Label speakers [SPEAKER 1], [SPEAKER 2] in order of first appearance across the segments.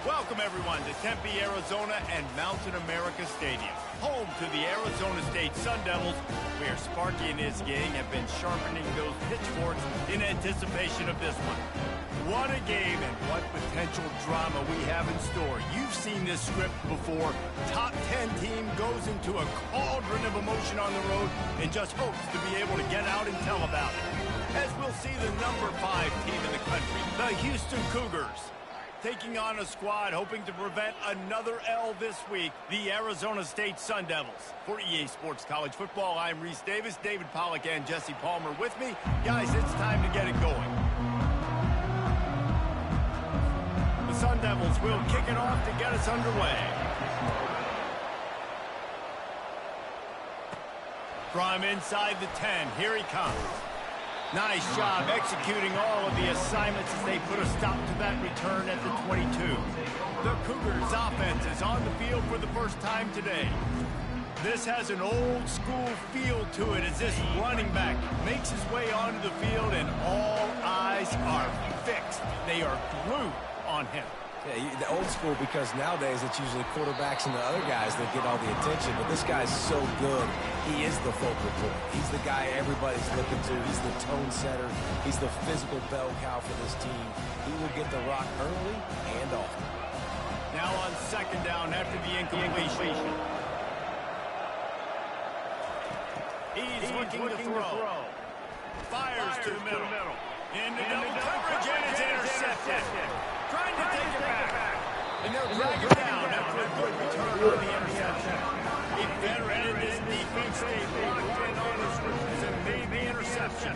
[SPEAKER 1] Welcome, everyone, to Tempe, Arizona and Mountain America Stadium, home to the Arizona State Sun Devils, where Sparky and his gang have been sharpening those pitchforks in anticipation of this one. What a game and what potential drama we have in store. You've seen this script before. Top 10 team goes into a cauldron of emotion on the road and just hopes to be able to get out and tell about it. As we'll see the number 5 team in the country, the Houston Cougars, taking on a squad hoping to prevent another L this week, the Arizona State Sun Devils. For EA Sports College Football, I'm Reese Davis, David Pollack and Jesse Palmer with me. Guys, it's time to get it going. The Sun Devils will kick it off to get us underway. From inside the 10, here he comes. Nice job executing all of the assignments as they put a stop to that return at the 22. The Cougars offense is on the field for the first time today. This has an old school feel to it as this running back makes his way onto the field and all eyes are fixed. They are glued on him.
[SPEAKER 2] Yeah, the old school, because nowadays it's usually quarterbacks and the other guys that get all the attention, but this guy's so good. He is the focal point. He's the guy everybody's looking to. He's the tone setter. He's the physical bell cow for this team. He will get the rock early and often.
[SPEAKER 1] Now on second down after the incompletion. He's looking to throw. Fires to the middle. Into double coverage and it's intercepted. Trying to take it back. And they'll drag it down after a good return on the interception. A veteran in this defense stayed locked in on his roots and made the interception.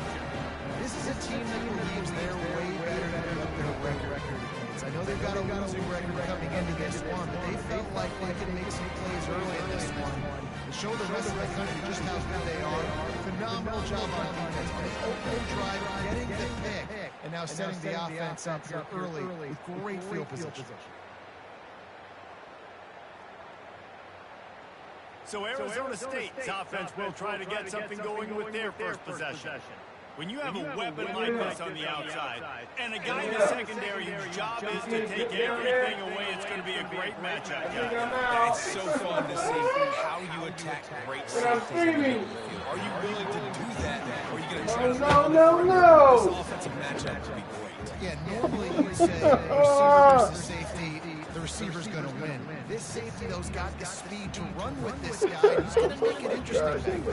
[SPEAKER 3] This is a team that believes they're way better than what their record indicates. I know they've got a losing record coming into this one, but they felt like they could make some plays early in this one to show the rest of the country just how good they are. Phenomenal job on defense. On his opening drive, getting the pick, and now setting the offense up here early with great field position.
[SPEAKER 1] So Arizona State's offense will try to get something going with their first possession. When you have a weapon like this on the outside, and a guy in the secondary whose job is to take everything away, it's going to be a great matchup, guys.
[SPEAKER 2] It's so fun to see how you attack great safeties in the middle of the field. Are you willing to do that, or are you going to try to no. This offensive matchup would be great.
[SPEAKER 3] Yeah, normally you would say receiver versus safety, the receiver's going to win. This safety, though, has got the speed to run with this guy. He's going to make it interesting.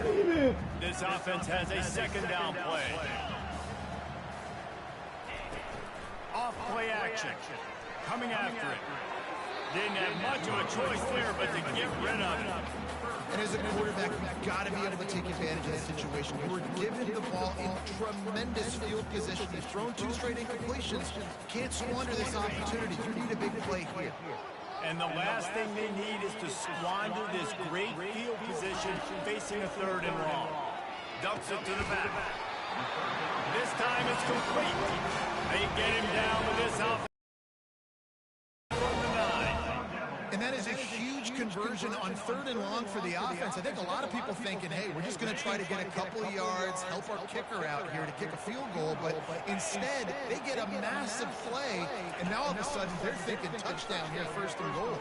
[SPEAKER 1] This offense has a second down play. Off play action. Coming after it. Didn't have much of a choice there, but to get rid of it.
[SPEAKER 3] And as a quarterback, you've got to be able to take advantage of the situation. You were given the ball in tremendous field position. You've thrown 2 straight incompletions. Can't squander this opportunity. You need a big play here.
[SPEAKER 1] And the last thing they need is to squander this great field position facing a third and long. Dumps it to the back. This time it's complete. They get him down with this offense.
[SPEAKER 3] And that is a huge conversion on third and long for the offense. I think a lot of people thinking, hey, we're just going to try to get a couple of yards, help our kicker out here to kick a field goal. But instead, they get a massive play, and now all of a sudden they're thinking touchdown here, first and goal.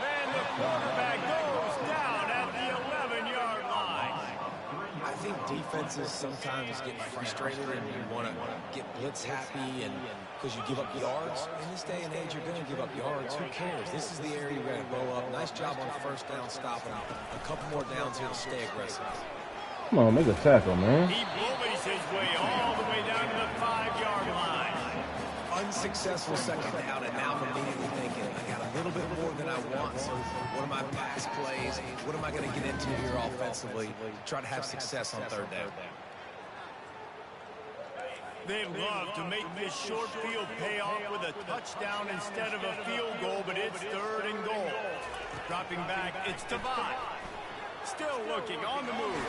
[SPEAKER 1] And the quarterback goes down at the 11-yard line.
[SPEAKER 2] I think defenses sometimes get frustrated and you want to get blitz happy and because you give up yards. In this day and age, you're going to give up yards. Who cares? This is the area you're going to blow up. Nice job on first down, stopping. A couple more downs here to stay aggressive.
[SPEAKER 4] Come on, make a tackle, man.
[SPEAKER 1] He bullies his way all the way down to the 5-yard line.
[SPEAKER 2] Unsuccessful second down, and now I'm immediately thinking, I got a little bit more than I want, so what are my pass plays? What am I going to get into here offensively to try to have success on third down?
[SPEAKER 1] They'd love to make this short field pay off with a touchdown instead of a field goal, but it's third and goal. Dropping back, it's Tavai. Still looking on the move.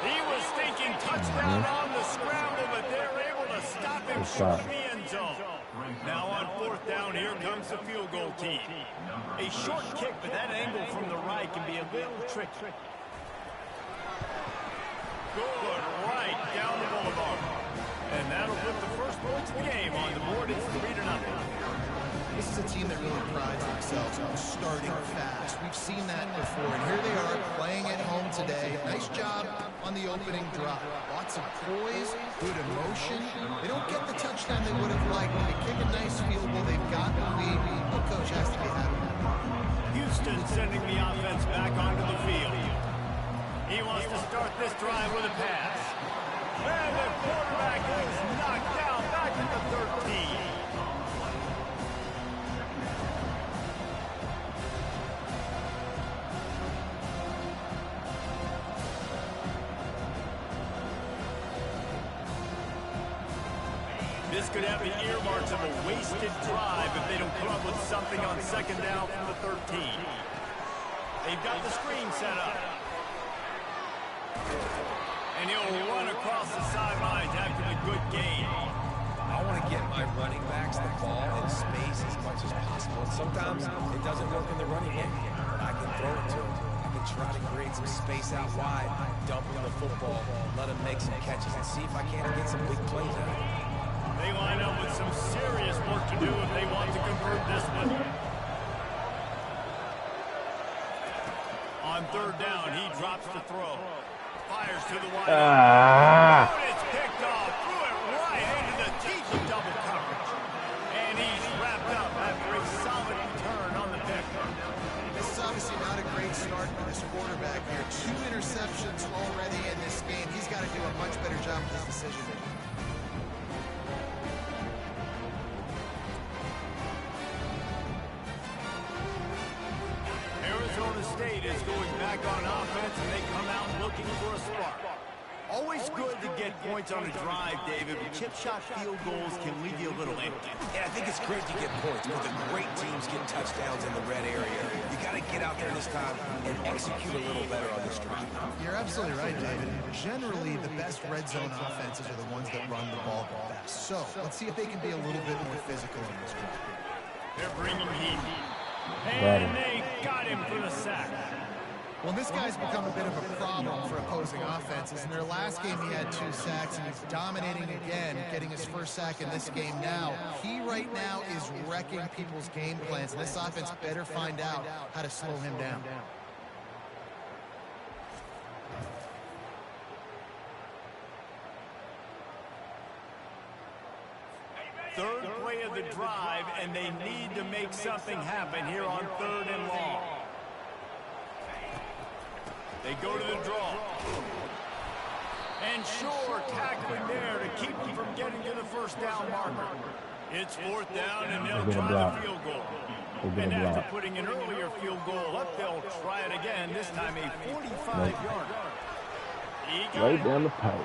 [SPEAKER 1] He was thinking touchdown on the scramble, but they're able to stop him short of the end zone. Now on fourth down, here comes the field goal team. A short kick, but that angle from the right can be a little tricky. Good right down the boulevard. And that'll put the first points of the game on the board. It's 3-0.
[SPEAKER 3] This is a team that really prides themselves on starting fast. We've seen that before, and here they are playing at home today. Nice job on the opening drop. Lots of poise, good emotion. They don't get the touchdown they would have liked, but they kick a nice field goal. They've got the lead. The coach has to be happy.
[SPEAKER 1] Houston sending the offense back onto the field. He wants to start this drive with a pass. And the quarterback is knocked down back at the 13. This could have the earmarks of a wasted drive if they don't come up with something on second down from the 13. They've got the screen set up. And he'll run across the sidelines after the good gain.
[SPEAKER 2] I want to get my running backs the ball in space as much as possible. And sometimes it doesn't work in the running game, but I can throw it to him. I can try to create some space out wide, dump him the football, let him make some catches, and see if I can't get some big plays out of it.
[SPEAKER 1] They line up with some serious work to do if they want to convert this one. On third down, he drops the throw. Fires to the wide. It's picked off. Threw it right into the teeth of double coverage. And he's wrapped up after a solid return on the pick.
[SPEAKER 3] This is obviously not a great start for this quarterback here. 2 interceptions already in this game. He's got to do a much better job with his decision making.
[SPEAKER 1] Arizona State is going back on offense, and they come out looking for a spark. Always good to get points on a drive, David, but chip shot field goals can leave you a little empty.
[SPEAKER 2] Yeah, I think it's great to get points, but the great teams get touchdowns in the red area. You got to get out there this time and execute a little better on this drive.
[SPEAKER 3] You're absolutely right, David. Generally, the best red zone offenses are the ones that run the ball the best. So, let's see if they can be a little bit more physical in this drive.
[SPEAKER 1] They're bringing heat. And they got him for the sack.
[SPEAKER 3] Well, this guy's become a bit of a problem for opposing offenses. In their last game, he had 2 sacks, and he's dominating again, getting his first sack in this game now. He right now is wrecking people's game plans, and this offense better find out how to slow him down.
[SPEAKER 1] Third play of the drive, and they need to make something happen here on 3rd and long. They go to the draw. And Shore tackling there to keep them from getting to the first down marker. It's 4th down, and they'll try the field goal. And after putting an earlier field goal up, they'll try it again, this time a 45-yarder.
[SPEAKER 4] Right down the pipe.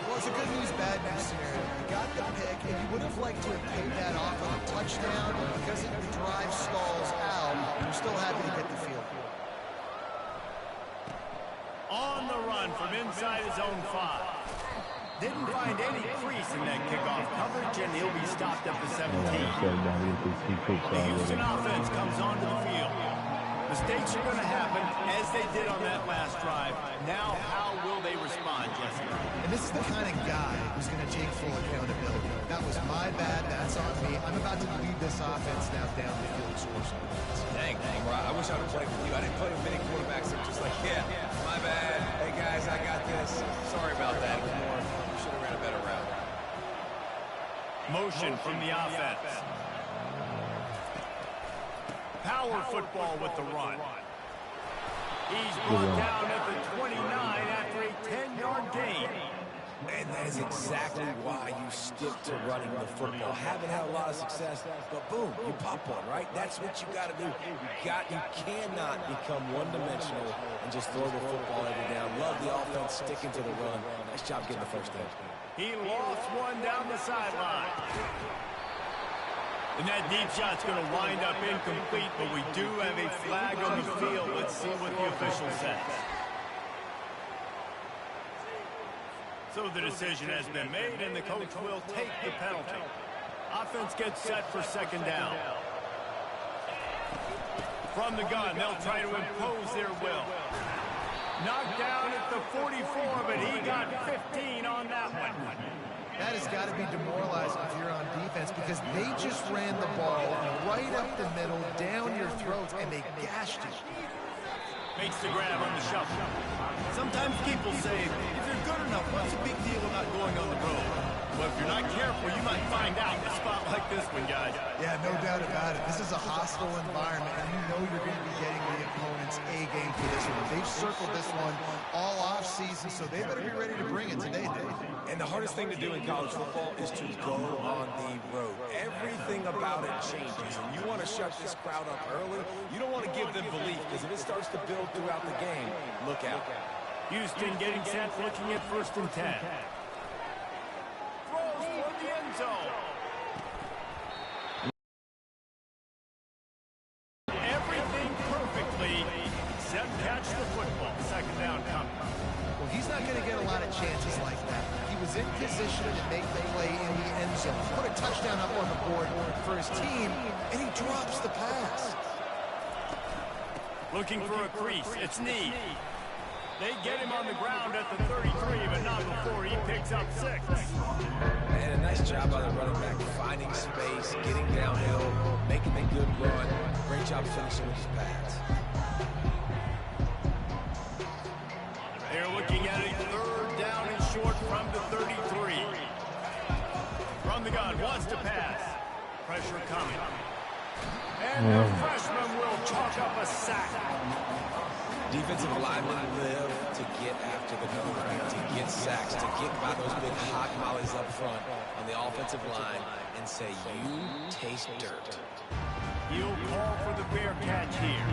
[SPEAKER 3] Well, it's a good news, bad news scenario. You got the pick, and you would have liked to have paid that off on a touchdown, but because the drive stalls out, you're still happy to get the field goal.
[SPEAKER 1] On the run from inside his own 5. Didn't find any crease in that kickoff coverage, and he'll be stopped at the 17. The Houston offense comes onto the field. Mistakes are going to happen, as they did on that last drive. Now, how will they respond, Jesse?
[SPEAKER 3] And this is the kind of guy who's going to take full accountability. That was my bad. That's on me. I'm about to lead this offense now down the field source.
[SPEAKER 2] Dang, I wish I would have played with you. I didn't play with many quarterbacks that were just like, yeah, my bad. Hey, guys, I got this. Sorry about that. It was more, we should have ran a better route.
[SPEAKER 1] Motion from the offense. Power football with the run. He's brought down at the 29 after a 10-yard gain.
[SPEAKER 2] And that is exactly why you stick to running the football. Haven't had a lot of success, but boom, you pop one, right? That's what you got to do. You cannot become one-dimensional and just throw the football every down. Love the offense sticking to the run. Nice job getting the first down.
[SPEAKER 1] He lost one down the sideline. And that deep shot's going to wind up incomplete, but we do have a flag on the field. Let's see what the official says. So the decision has been made, and the coach will take the penalty. Offense gets set for 2nd down. From the gun, they'll try to impose their will. Knocked down at the 44, but he got 15 on that one.
[SPEAKER 3] That has got to be demoralizing if you're on defense because they just ran the ball right up the middle, down your throats, and they gashed you.
[SPEAKER 1] Makes the grab on the shuffle. Sometimes people say, if you're good enough, what's the big deal about going on the road? Well, if you're not careful, you might find out in a spot like this one, guys.
[SPEAKER 3] Yeah, no doubt about it. This is a hostile environment, and you know you're going to be getting the opponent's A game for this one. They've circled this one all off season, so they better be ready to bring it today, Dave.
[SPEAKER 2] And the hardest thing to do in college football is to go on the road. Everything about it changes, and you want to shut this crowd up early. You don't want to give them belief, because if it starts to build throughout the game, look out.
[SPEAKER 1] Houston getting set, looking at 1st and 10. Throws for the end zone. Everything perfectly, except catch the football. 2nd down coming.
[SPEAKER 3] Well, he's not going to get a lot of chances like that. He was in position to make the play in the end zone. Put a touchdown up on the board for his team, and he drops the pass.
[SPEAKER 1] Looking for a crease. It's Need. They get him on the ground at the 33, but not before he picks up 6.
[SPEAKER 2] And a nice job by the running back, finding space, getting downhill, making a good run. Great job finishing with his pads.
[SPEAKER 1] They're looking at a 3rd down and short from the 33. From the gun, wants to pass. Pressure coming. And the freshman will chalk up a sack.
[SPEAKER 2] Defensive linemen live to get after the quarterback, to get sacks, to get by those big hot mollies up front on the offensive line and say, you taste dirt.
[SPEAKER 1] He'll call for the fair catch here.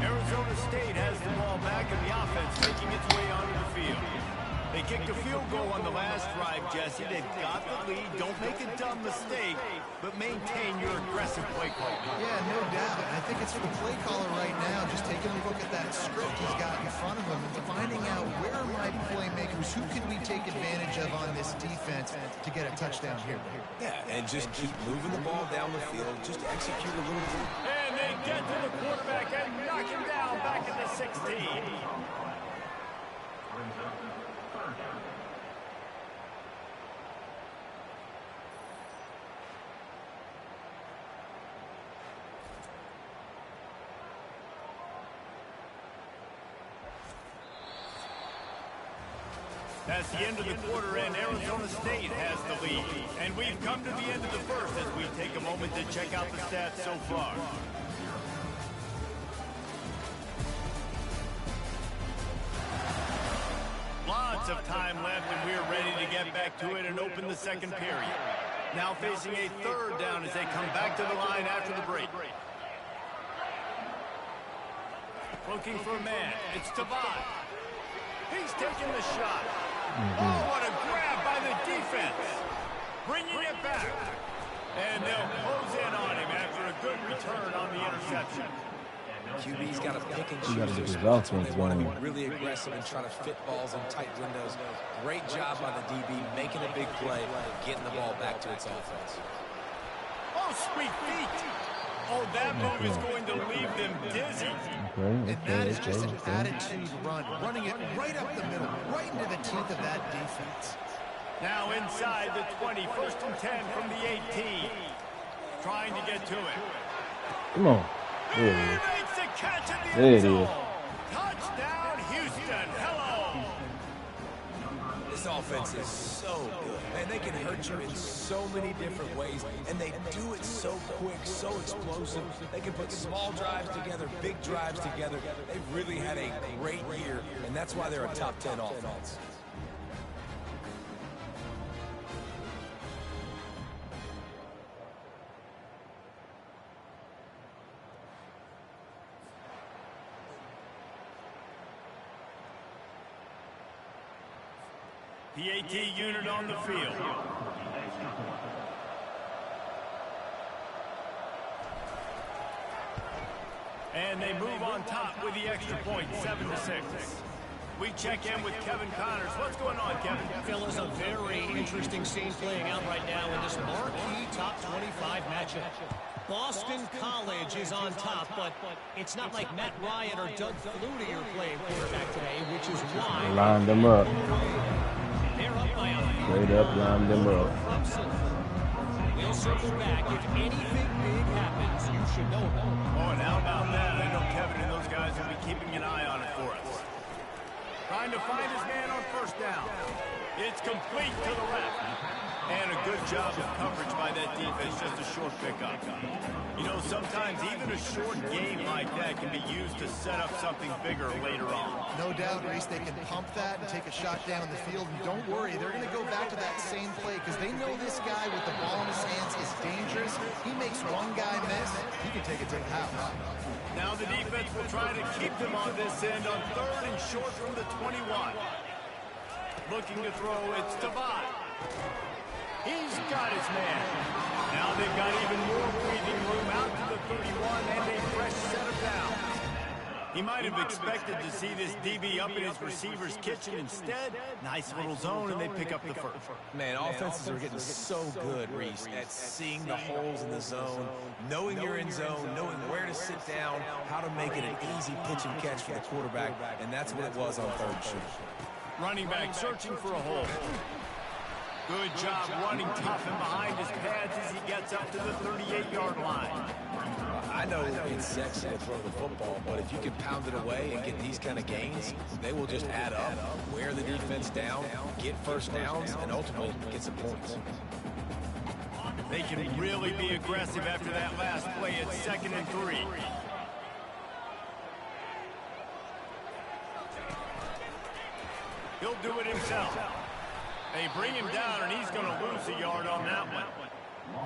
[SPEAKER 1] Arizona State has the ball back in the offense, making its way onto the field. They kicked a field goal on the last drive, Jesse. They've got the lead. Don't make a dumb mistake, but maintain your aggressive play call.
[SPEAKER 3] Yeah, no doubt. I think it's for the play caller right now, just taking a look at that script he's got in front of him and finding out where are my playmakers, who can we take advantage of on this defense to get a touchdown here.
[SPEAKER 2] Yeah, and just keep moving the ball down the field. Just execute a little bit.
[SPEAKER 1] And they get to the quarterback and knock him down back at the 16. That's the end of the quarter, and Arizona State has the lead. And we've come to the end of the first as we take a moment to check out the stats so far. Lots of time left, and we're ready to get back to it and open the 2nd period. Now facing a 3rd down as they come back to the line after the break. Looking for a man. It's Tavad. He's taking the shot. Oh, what a grab by the defense. Bringing it back. And they'll close in on him after a good return on the interception.
[SPEAKER 2] QB's got to pick and choose their spots when they want to be really aggressive and try to fit balls in tight windows. Great job by the DB making a big play, getting the ball back to its offense.
[SPEAKER 1] Oh, sweet feet. Oh, that move is going to leave them dizzy.
[SPEAKER 3] And that is just an attitude run, running it right up the middle, right into the teeth of that defense.
[SPEAKER 1] Now inside the 20, 1st and 10 from the 18. Trying to get to it.
[SPEAKER 4] Come on.
[SPEAKER 1] He makes the catch in the
[SPEAKER 4] There
[SPEAKER 1] end zone.
[SPEAKER 4] it is.
[SPEAKER 1] Touchdown, Houston. Hello.
[SPEAKER 2] This offense is so good. Man, they can hurt you in so many different ways, and they do it so quick, so explosive. They can put small drives together, big drives together. They've really had a great year, and that's why they're a top 10 offense.
[SPEAKER 1] The AT unit on the field. And they move on top with the extra point, 7-6. We check in with Kevin Connors. What's going on, Kevin?
[SPEAKER 5] Phil, is a very interesting scene playing out right now in this marquee top 25 matchup. Boston College is on top, but it's not like Matt Ryan or Doug Flutie are playing quarterback today, which is why
[SPEAKER 4] Line them up.
[SPEAKER 5] they're up eye on him.
[SPEAKER 4] Straight up, line them up.
[SPEAKER 5] We'll circle back. If anything big happens, you should know about it.
[SPEAKER 1] Oh, and how about that? I know Kevin and those guys will be keeping an eye on it for us. Trying to find his man on first down. It's complete to the left. And a good job of coverage by that defense, just a short pickup. You know, sometimes even a short game like that can be used to set up something bigger later on.
[SPEAKER 3] No doubt, Reese, they can pump that and take a shot down the field. And don't worry, they're going to go back to that same play because they know this guy with the ball in his hands is dangerous. He makes one guy miss, he can take it to the house.
[SPEAKER 1] Now the defense will try to keep them on this end on 3rd and short from the 21. Looking to throw, it's Tavai. He's got his man. Now they've got even more breathing room out to the 31 and a fresh set of downs. He might have expected to see this DB up in his receiver's kitchen. Instead, nice little zone, and they pick up the first.
[SPEAKER 2] Man, offenses are getting so good, Reese, at seeing the holes in the zone, knowing you're in zone, knowing where to sit down, how to make it an easy pitch and catch for the quarterback, and that's what it was on 3rd and short.
[SPEAKER 1] Running back searching for a hole. Good job running tough and behind his pads as he gets up to the 38-yard line.
[SPEAKER 2] I know it's sexy to throw the football, but if you can pound it away and get these kind of gains, they will just add up, wear the defense down, get first downs, and ultimately get some points.
[SPEAKER 1] They can really be aggressive after that last play at 2nd and 3. He'll do it himself. They bring him down, and he's going to lose a yard on that one.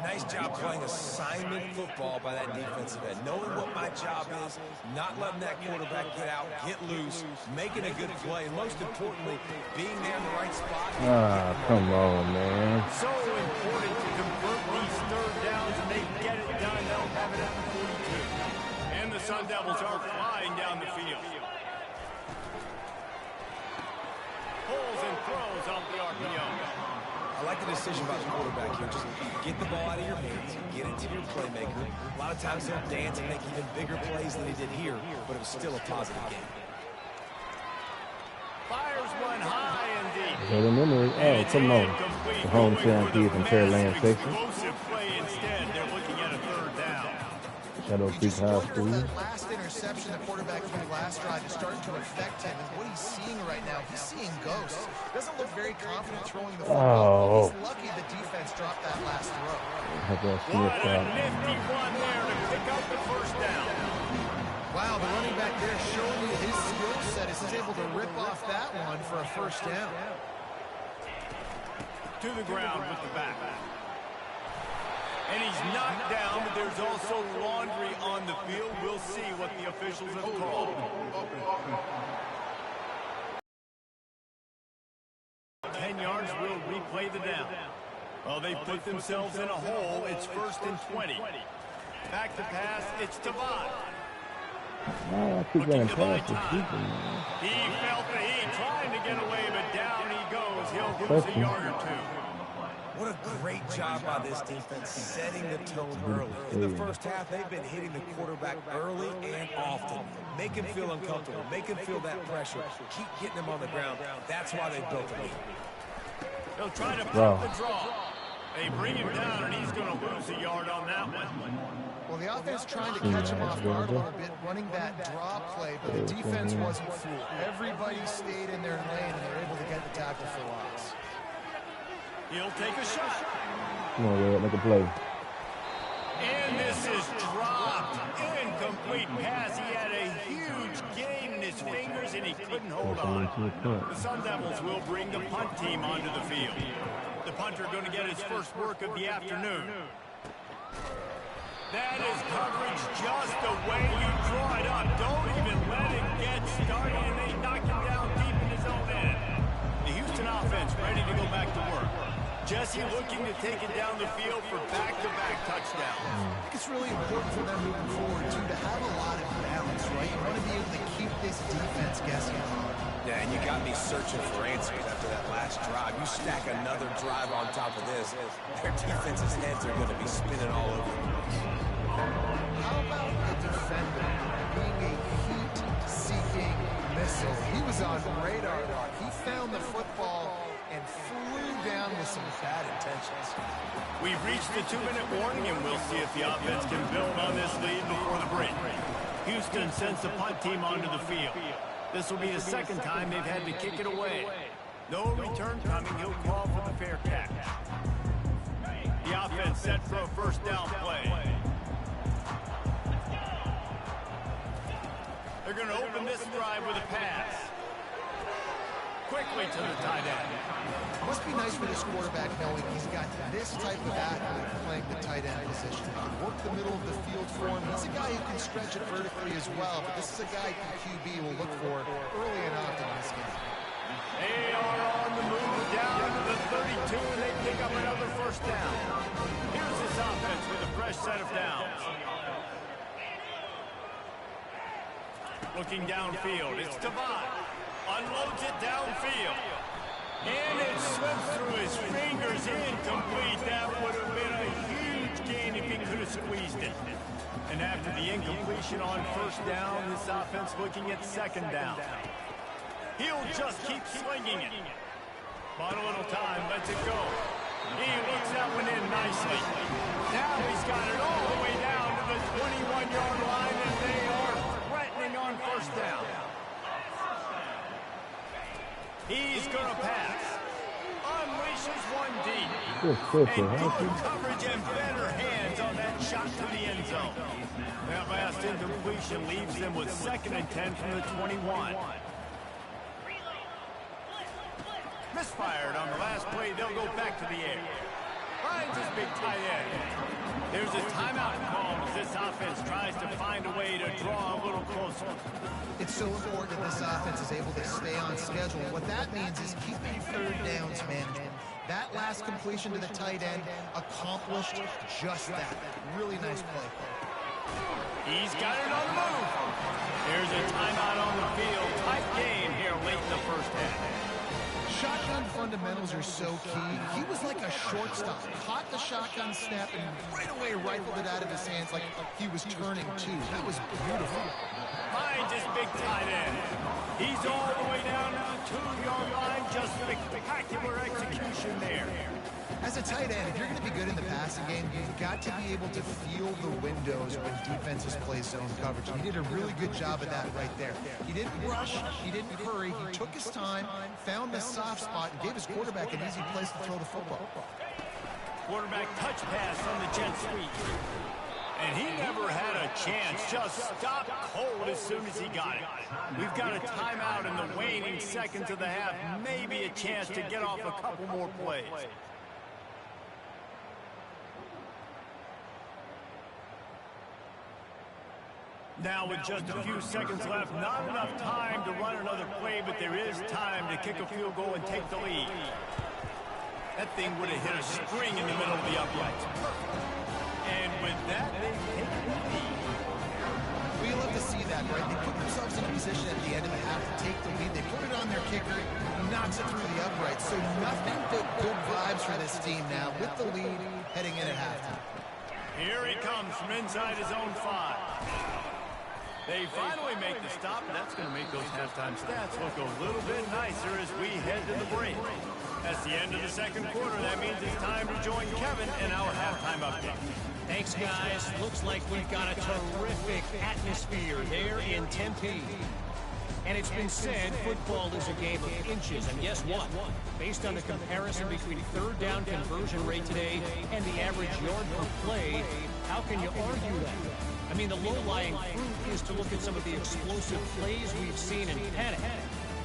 [SPEAKER 2] Nice job playing assignment football by that defensive end. Knowing what my job is, not letting that quarterback get out, get loose, making a good play, and most importantly, being there in the right spot.
[SPEAKER 4] Ah, come on, man.
[SPEAKER 1] So important to convert these 3rd downs, and they get it done. They'll have it at the 42. And the Sun Devils are flying down the field. Pulls and throws off the RPO.
[SPEAKER 2] I like the decision by the quarterback here. Just get the ball out of your hands, get it to your playmaker. A lot of times he'll dance and make even bigger plays than he did here, but it was still a positive game.
[SPEAKER 1] Fires one high and deep.
[SPEAKER 4] Hey, the memory. Oh, come on. The hometown kid from Pearland, Texas.
[SPEAKER 1] Explosive play instead. They're looking at a 3rd down.
[SPEAKER 4] Shadow Creek High School.
[SPEAKER 3] That last interception the quarterback threw last drive is starting to affect him. And what he's seeing right now, he's seeing ghosts. Doesn't look very confident throwing the football. He's lucky the defense dropped that last throw.
[SPEAKER 1] What a nifty one there to pick up the first down.
[SPEAKER 3] Wow, the running back there showing you his skill set is able to rip off that one for a first down.
[SPEAKER 1] To the ground with the back. And he's knocked down, but there's also laundry on the field. We'll see what the officials have called. 10 yards will replay the down. Well, they put themselves in a hole. It's 1st and 20. Back to pass. It's Tavai.
[SPEAKER 4] Oh, I keep getting past the keeper, man.
[SPEAKER 1] He felt the heat, trying to get away, but down he goes. He'll lose a yard or 2.
[SPEAKER 2] What a great job by this defense setting the tone early. In the first half, they've been hitting the quarterback early and often. Make him feel uncomfortable. Make him feel that pressure. Keep getting him on the ground. That's why they built the lead.
[SPEAKER 1] They'll try to pop the draw. They bring him down, and he's going to lose a yard on that one.
[SPEAKER 3] Well, the offense trying to catch him off guard a little bit, running that draw play, but the defense wasn't fooled. Everybody stayed in their lane, and they're able to get the tackle for loss.
[SPEAKER 1] He'll take a shot.
[SPEAKER 4] Come on, Red, make a play.
[SPEAKER 1] And this is dropped. Incomplete pass. He had a huge gain in his fingers, and he couldn't hold on. The Sun Devils will bring the punt team onto the field. The punter going to get his first work of the afternoon. That is coverage just the way you draw it up. Don't even let it get started, and they knock him down deep in his own end. The Houston offense ready to go back to work. Jesse looking to take it down the field for back-to-back touchdowns.
[SPEAKER 3] I think it's really important for them moving forward, too, to have a lot of balance, right? You want to be able to keep this defense guessing.
[SPEAKER 2] Yeah, and you got me searching for answers after that last drive. You stack another drive on top of this, their defense's heads are going to be spinning all over the place.
[SPEAKER 3] How about the defender being a heat-seeking missile? He was on radar. He found the football and flew with some bad intentions.
[SPEAKER 1] We've reached the 2-minute warning, and we'll see if the offense can build on this lead before the break. Houston sends the punt team onto the field. This will be the second time they've had to kick it away. No return coming. He'll call for the fair catch. The offense set for a first down play. They're going to open this drive with a pass. Quickly to the tight end.
[SPEAKER 3] Must be nice for this quarterback knowing he's got this type of athlete playing the tight end position. He can work the middle of the field for him. He's a guy who can stretch it vertically as well, but this is a guy QB will look for early and often in this game.
[SPEAKER 1] They are on the move down to the 32, and they pick up another first down. Here's this offense with a fresh set of downs. Looking downfield, it's Devon. Unloads it downfield. And it slips through his fingers, incomplete. That would have been a huge gain if he could have squeezed it. And after the incompletion on first down, this offense looking at second down. He'll just keep slinging it. Bought a little time, lets it go. He looks that one in nicely. Now he's got it all the way down to the 21-yard line, and they are threatening on first down. He's going to pass. Unleashes one deep. And good coverage and better hands on that shot to the end zone. That last incompletion leaves them with 2nd and 10 from the 21. Misfired on the last play. They'll go back to the air. Finds his big tight end. There's a timeout call as this offense tries to find a way to draw a little closer.
[SPEAKER 3] It's so important that this offense is able to stay on schedule. What that means is keeping third downs management. That last completion to the tight end accomplished just that. Really nice play.
[SPEAKER 1] He's got it on the move. There's a timeout on the field. Tight game here late in the first half.
[SPEAKER 3] Shotgun fundamentals are so key. He was like a shortstop. Caught the shotgun snap and right away rifled it out of his hands like he was turning too. That was beautiful.
[SPEAKER 1] Finds his big tight end. He's all the way down to the 2-yard line. Just spectacular execution there.
[SPEAKER 3] As a tight end, if you're going to be good in the passing game, you've got to be able to feel the windows when defenses play zone coverage. He did a really good job of that right there. He didn't rush. He didn't hurry. He took his time, found the soft spot, and gave his quarterback an easy place to throw the football.
[SPEAKER 1] Quarterback touch pass on the jet sweep. And he never had a chance. Just stopped cold as soon as he got it. We've got a timeout in the waning seconds of the half. Maybe a chance to get off a couple more plays. Now with just a few seconds left, not enough time to run another play, but there is time to kick a field goal and take the lead. That thing would have hit a string in the middle of the uprights. And with that, they've taken the lead.
[SPEAKER 3] We love to see that, right? They put themselves in a position at the end of the half to take the lead. They put it on their kicker, knocks it through the uprights. So nothing but good vibes for this team now with the lead heading in at halftime.
[SPEAKER 1] Here he comes from inside his own 5. They finally make the stop, and that's going to make those halftime stats look a little bit nicer as we head to the break. That's the end of the second quarter. That means it's time to join Kevin in our halftime update.
[SPEAKER 5] Thanks, guys. Looks like we've got a terrific atmosphere there in Tempe. And it's been said football is a game of inches. And guess what? Based on the comparison between third down conversion rate today and the average yard per play, how can you argue that? I mean, the low-lying fruit is to look at some of the explosive plays we've seen in panic.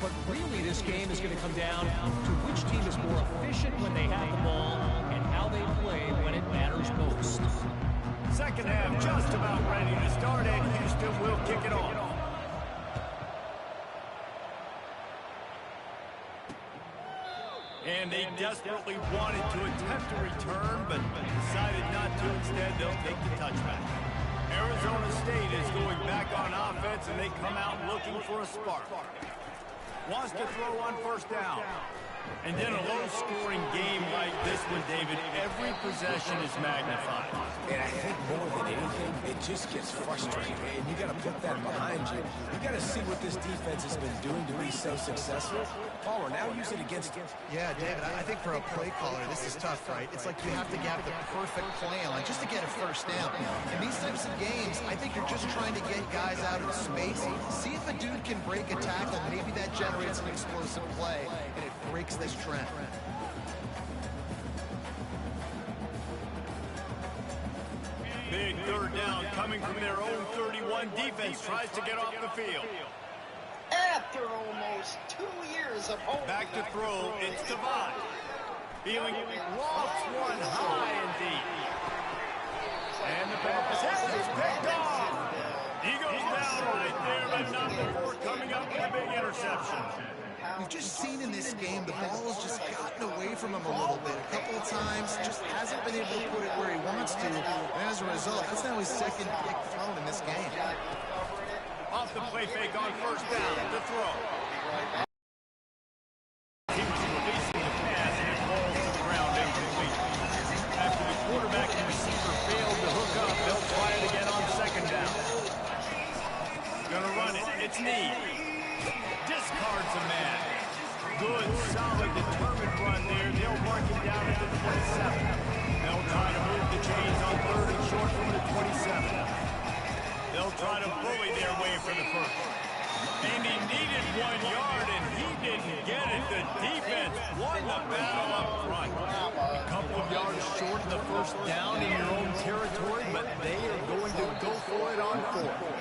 [SPEAKER 5] But really, this game is going to come down to which team is more efficient when they have the ball and how they play when it matters most.
[SPEAKER 1] Second half just about ready to start, and Houston will kick it off. And they desperately wanted to attempt a return, but decided not to. Instead, they'll take the touchback. Arizona State is going back on offense, and they come out looking for a spark. Wants to throw on first down. And then a low-scoring game like this one, David, every possession is magnified.
[SPEAKER 2] And I think more than anything, it just gets frustrating. And you got to put that behind you. You got to see what this defense has been doing to be so successful. Palmer, now use it against him.
[SPEAKER 3] Yeah, David, I think for a play caller, this is tough, right? It's like you have to have the perfect plan, like just to get a first down. In these types of games, I think you're just trying to get guys out of space. See if a dude can break a tackle. Maybe that generates an explosive play, and it breaks this trend.
[SPEAKER 1] Big third down coming from their own 31. Defense tries to get off the field.
[SPEAKER 6] After almost 2 years of home.
[SPEAKER 1] Back to throw, it's Devon. Feeling lofts one high and deep. And the pass is picked off. He goes down right there, but not before coming up with a big interception.
[SPEAKER 3] We've just seen in this game the ball has just gotten away from him a little bit. A couple of times, just hasn't been able to put it where he wants to. And as a result, that's now his second pick thrown in this game.
[SPEAKER 1] Off the play fake on first down to throw. He was releasing the pass and it falls to the ground incomplete. After the quarterback and receiver failed to hook up, they'll try it again on second down. Gonna run it. It's Need. Discards a man. Good, solid, determined run there. They'll mark him down at the 27. They'll try to move the chains on third and short from the 27. They'll try to bully their way for the first. And he needed 1 yard, and he didn't get it. The defense won the battle up front. A couple of yards short of the first down in your own territory, but they are going to go for it on fourth.